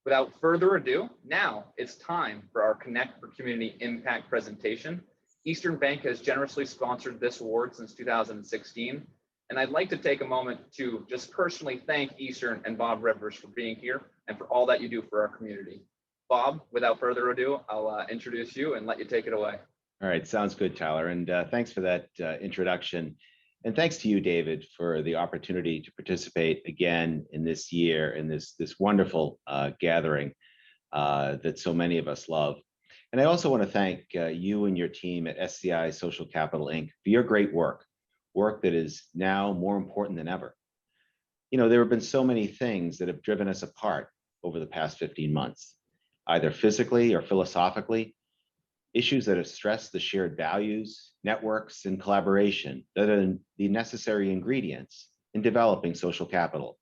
Without further ado, now it's time for our Connect for Community Impact presentation. Eastern Bank has generously sponsored this award since 2016, and I'd like to take a moment to just personally thank Eastern and Bob Rivers for being here and for all that you do for our community. Bob, without further ado, I'll introduce you and let you take it away. All right, sounds good, Tyler, and thanks for that introduction. And thanks to you, David, for the opportunity to participate again in this year in this wonderful gathering that so many of us love. And I also want to thank you and your team at SCI Social Capital Inc. for your great work that is now more important than ever. You know, there have been so many things that have driven us apart over the past 15 months, either physically or philosophically, issues that have stressed the shared values, networks, and collaboration that are the necessary ingredients in developing social capital.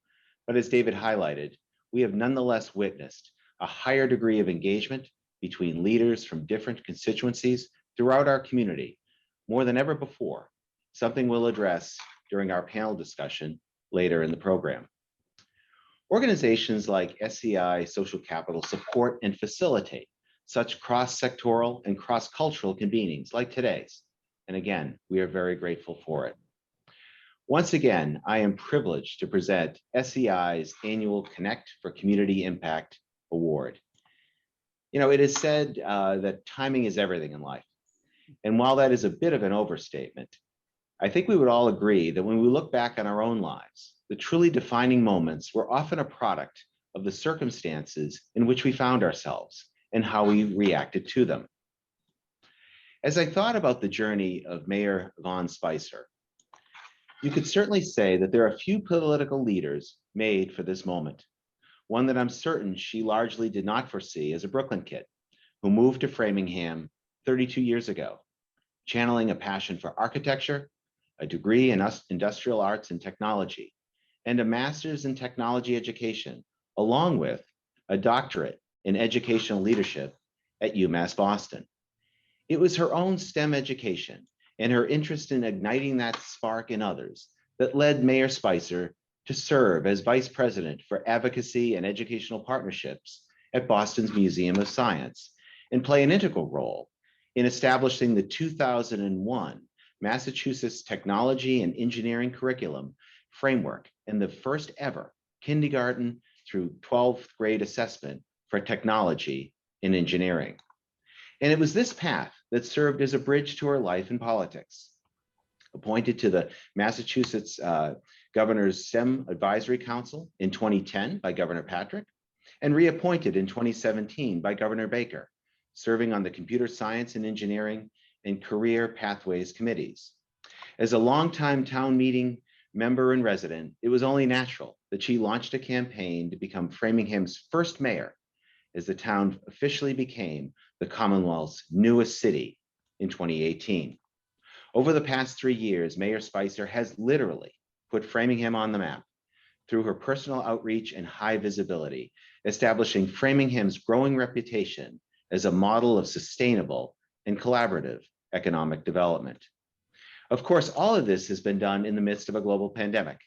But as David highlighted, we have nonetheless witnessed a higher degree of engagement between leaders from different constituencies throughout our community, more than ever before, something we'll address during our panel discussion later in the program. Organizations like SCI Social Capital support and facilitate such cross-sectoral and cross-cultural convenings like today's. And again, we are very grateful for it. Once again, I am privileged to present SCI's annual Connect for Community Impact Award. You know, it is said that timing is everything in life. And while that is a bit of an overstatement, I think we would all agree that when we look back on our own lives, the truly defining moments were often a product of the circumstances in which we found ourselves and how we reacted to them. As I thought about the journey of Mayor Yvonne Spicer, you could certainly say that there are a few political leaders made for this moment, one that I'm certain she largely did not foresee as a Brooklyn kid who moved to Framingham 32 years ago, channeling a passion for architecture, a degree in industrial arts and technology, and a master's in technology education, along with a doctorate in educational leadership at UMass Boston. It was her own STEM education and her interest in igniting that spark in others that led Mayor Spicer to serve as Vice President for Advocacy and Educational Partnerships at Boston's Museum of Science and play an integral role in establishing the 2001 Massachusetts Technology and Engineering Curriculum Framework and the first ever kindergarten through 12th grade assessment for technology and engineering. And it was this path that served as a bridge to her life in politics. Appointed to the Massachusetts Governor's STEM Advisory Council in 2010 by Governor Patrick, and reappointed in 2017 by Governor Baker, serving on the Computer Science and Engineering and Career Pathways Committees. As a longtime town meeting member and resident, it was only natural that she launched a campaign to become Framingham's first mayor as the town officially became the Commonwealth's newest city in 2018. Over the past 3 years, Mayor Spicer has literally put Framingham on the map through her personal outreach and high visibility, establishing Framingham's growing reputation as a model of sustainable and collaborative economic development. Of course, all of this has been done in the midst of a global pandemic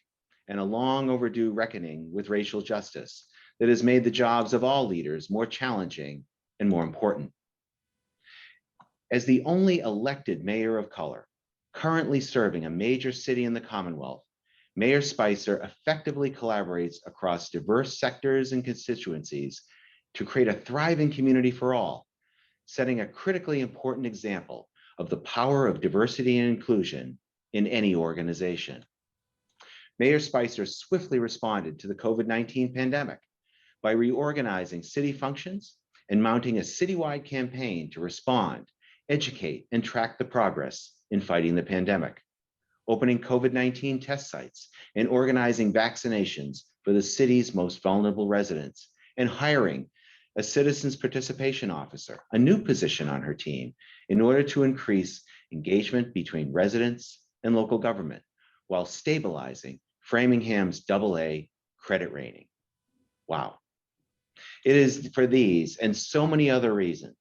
and a long overdue reckoning with racial justice that has made the jobs of all leaders more challenging and more important. As the only elected mayor of color, currently serving a major city in the Commonwealth, Mayor Spicer effectively collaborates across diverse sectors and constituencies to create a thriving community for all, setting a critically important example of the power of diversity and inclusion in any organization. Mayor Spicer swiftly responded to the COVID-19 pandemic by reorganizing city functions and mounting a citywide campaign to respond, educate, and track the progress in fighting the pandemic, opening COVID-19 test sites and organizing vaccinations for the city's most vulnerable residents, and hiring a citizens participation officer, a new position on her team, in order to increase engagement between residents and local government while stabilizing Framingham's AA credit rating. Wow. It is for these and so many other reasons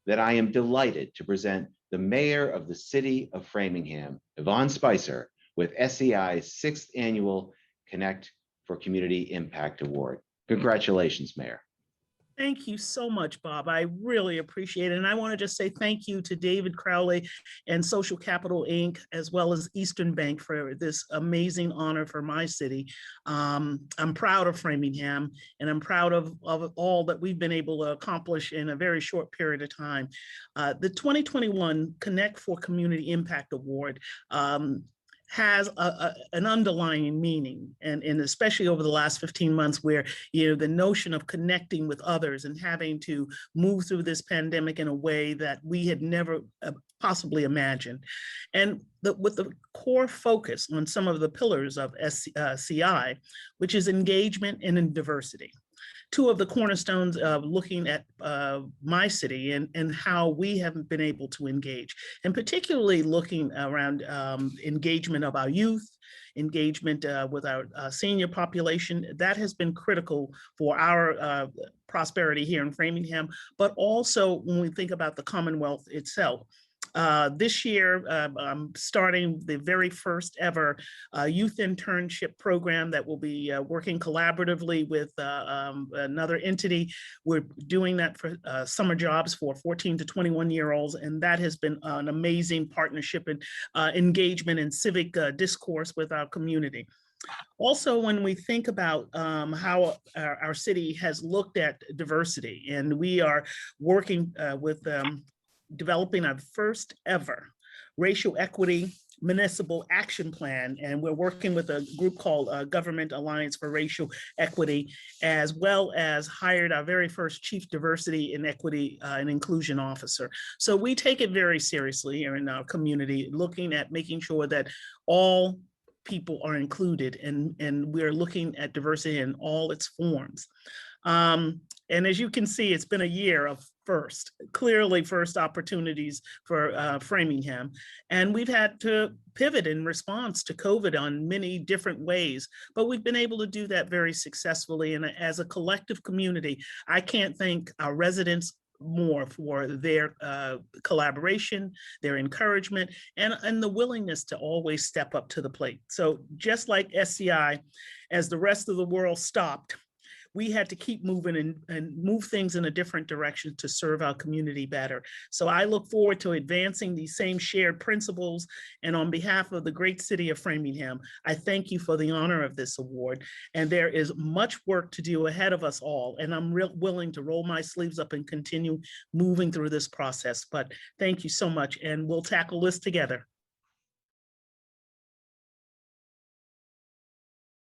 that I am delighted to present the mayor of the city of Framingham, Yvonne Spicer, with SCI's 6th annual Connect for Community Impact Award. Congratulations, Mayor. Thank you so much, Bob. I really appreciate it. And I want to just say thank you to David Crowley and Social Capital Inc., as well as Eastern Bank for this amazing honor for my city. I'm proud of Framingham, and I'm proud of all that we've been able to accomplish in a very short period of time. The 2021 Connect for Community Impact Award has an underlying meaning, and especially over the last 15 months where, the notion of connecting with others and having to move through this pandemic in a way that we had never possibly imagined. And with the core focus on some of the pillars of CI, which is engagement and diversity. Two of the cornerstones of looking at my city and how we have been able to engage, and particularly looking around engagement of our youth, engagement with our senior population. That has been critical for our prosperity here in Framingham, but also when we think about the Commonwealth itself. This year, I'm starting the very first ever youth internship program that will be working collaboratively with another entity. We're doing that for summer jobs for 14 to 21-year-olds, and that has been an amazing partnership and engagement and civic discourse with our community. Also, when we think about how our city has looked at diversity, and we are working with developing our first ever racial equity municipal action plan, and we're working with a group called Government Alliance for Racial Equity, as well as hired our very first Chief Diversity and Equity and Inclusion Officer. So we take it very seriously here in our community, looking at making sure that all people are included, and we're looking at diversity in all its forms. And as you can see, it's been a year of clearly first opportunities for Framingham. And we've had to pivot in response to COVID on many different ways, but we've been able to do that very successfully. And as a collective community, I can't thank our residents more for their collaboration, their encouragement, and the willingness to always step up to the plate. So just like SCI, as the rest of the world stopped, we had to keep moving and move things in a different direction to serve our community better. So I look forward to advancing these same shared principles. And on behalf of the great city of Framingham, I thank you for the honor of this award. And there is much work to do ahead of us all. And I'm willing to roll my sleeves up and continue moving through this process. But thank you so much. And we'll tackle this together.